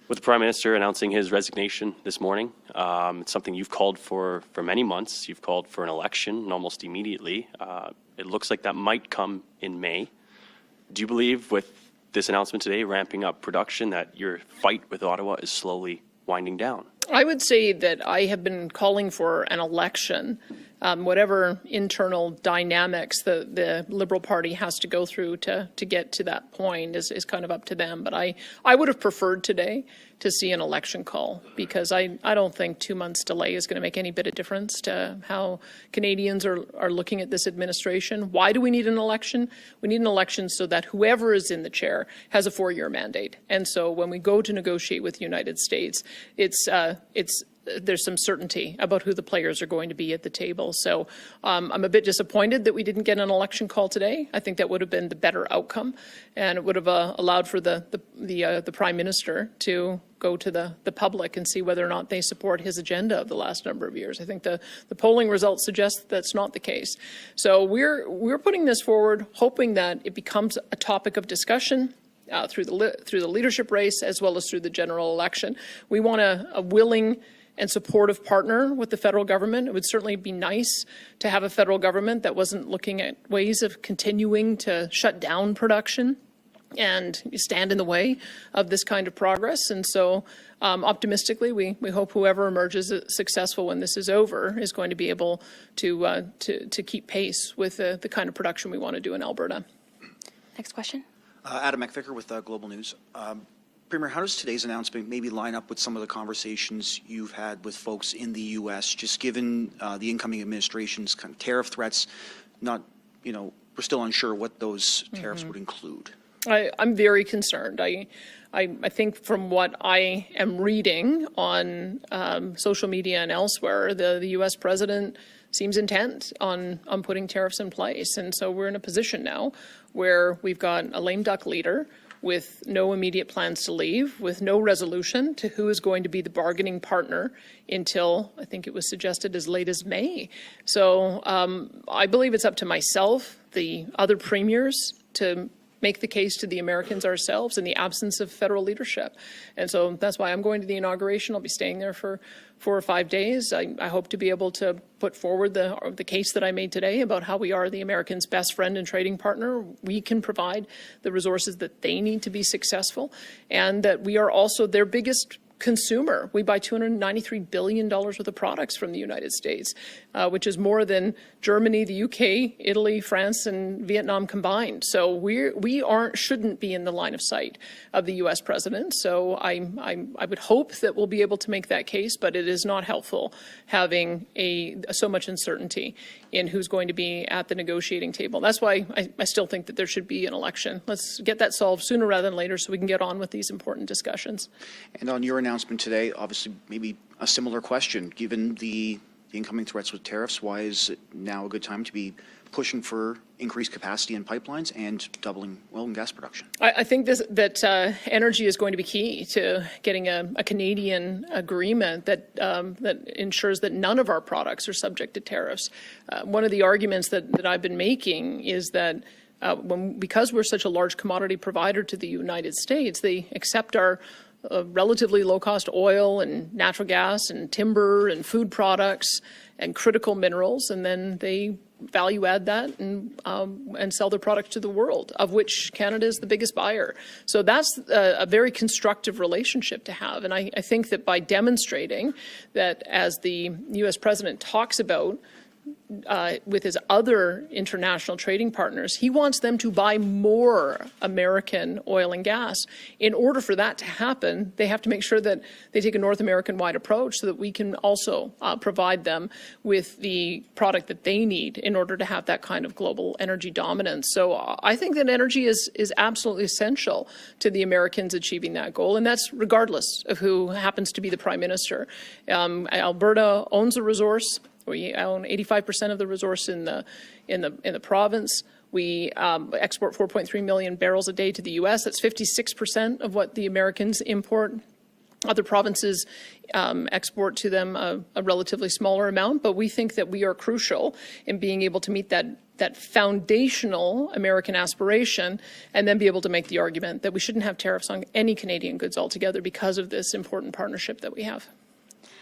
With the Prime Minister announcing his resignation this morning, it's something you've called for many months. You've called for an election almost immediately. It looks like that might come in May. Do you believe with this announcement today, ramping up production, that your fight with Ottawa is slowly winding down? I would say that I have been calling for an election. Whatever internal dynamics the Liberal Party has to go through to get to that point is kind of up to them. But I would have preferred today to see an election call, because I don't think 2 months delay is going to make any bit of difference to how Canadians are looking at this administration. Why do we need an election? We need an election so that whoever is in the chair has a 4-year mandate. And so when we go to negotiate with the United States, there's some certainty about who the players are going to be at the table. So I'm a bit disappointed that we didn't get an election call today. I think that would have been the better outcome, and it would have allowed for the Prime Minister to go to the public and see whether or not they support his agenda of the last number of years. I think the polling results suggest that that's not the case. So we're putting this forward, hoping that it becomes a topic of discussion through the leadership race as well as through the general election. We want a willing and supportive partner with the federal government. It would certainly be nice to have a federal government that wasn't looking at ways of continuing to shut down production and stand in the way of this kind of progress. And so optimistically, we hope whoever emerges successful when this is over is going to be able to keep pace with the kind of production we want to do in Alberta. Next question. Adam McVicker with Global News. Premier, how does today's announcement maybe line up with some of the conversations you've had with folks in the U.S., just given the incoming administration's kind of tariff threats? We're still unsure what those tariffs would include. I'm very concerned. I think from what I am reading on social media and elsewhere, the U.S. president seems intent on putting tariffs in place. And so we're in a position now where we've got a lame duck leader with no immediate plans to leave, with no resolution to who is going to be the bargaining partner until, I think it was suggested, as late as May. So I believe it's up to myself, the other premiers, to make the case to the Americans ourselves in the absence of federal leadership. And so that's why I'm going to the inauguration. I'll be staying there for 4 or 5 days. I hope to be able to put forward the case that I made today about how we are the Americans' best friend and trading partner. We can provide the resources that they need to be successful, and that we are also their biggest consumer. We buy $293 billion worth of products from the United States, which is more than Germany, the UK, Italy, France, and Vietnam combined. So we shouldn't be in the line of sight of the U.S. president. So I would hope that we'll be able to make that case, but it is not helpful having so much uncertainty in who's going to be at the negotiating table. That's why I still think that there should be an election. Let's get that solved sooner rather than later so we can get on with these important discussions. And on your announcement today, obviously maybe a similar question, given the incoming threats with tariffs, why is it now a good time to be pushing for increased capacity in pipelines and doubling oil and gas production? I think that energy is going to be key to getting a Canadian agreement that ensures that none of our products are subject to tariffs. One of the arguments that I've been making is that because we're such a large commodity provider to the United States, they accept our relatively low-cost oil and natural gas and timber and food products and critical minerals, and then they value add that and sell their product to the world, of which Canada is the biggest buyer. So that's a very constructive relationship to have. And I think that by demonstrating that, as the U.S. president talks about with his other international trading partners, he wants them to buy more American oil and gas. In order for that to happen, they have to make sure that they take a North American-wide approach so that we can also provide them with the product that they need in order to have that kind of global energy dominance. So I think that energy is absolutely essential to the Americans achieving that goal, and that's regardless of who happens to be the Prime Minister. Alberta owns a resource. We own 85% of the resource in the province. We export 4.3 million barrels a day to the U.S. That's 56% of what the Americans import. Other provinces export to them a relatively smaller amount, but we think that we are crucial in being able to meet that that foundational American aspiration, and then be able to make the argument that we shouldn't have tariffs on any Canadian goods altogether because of this important partnership that we have.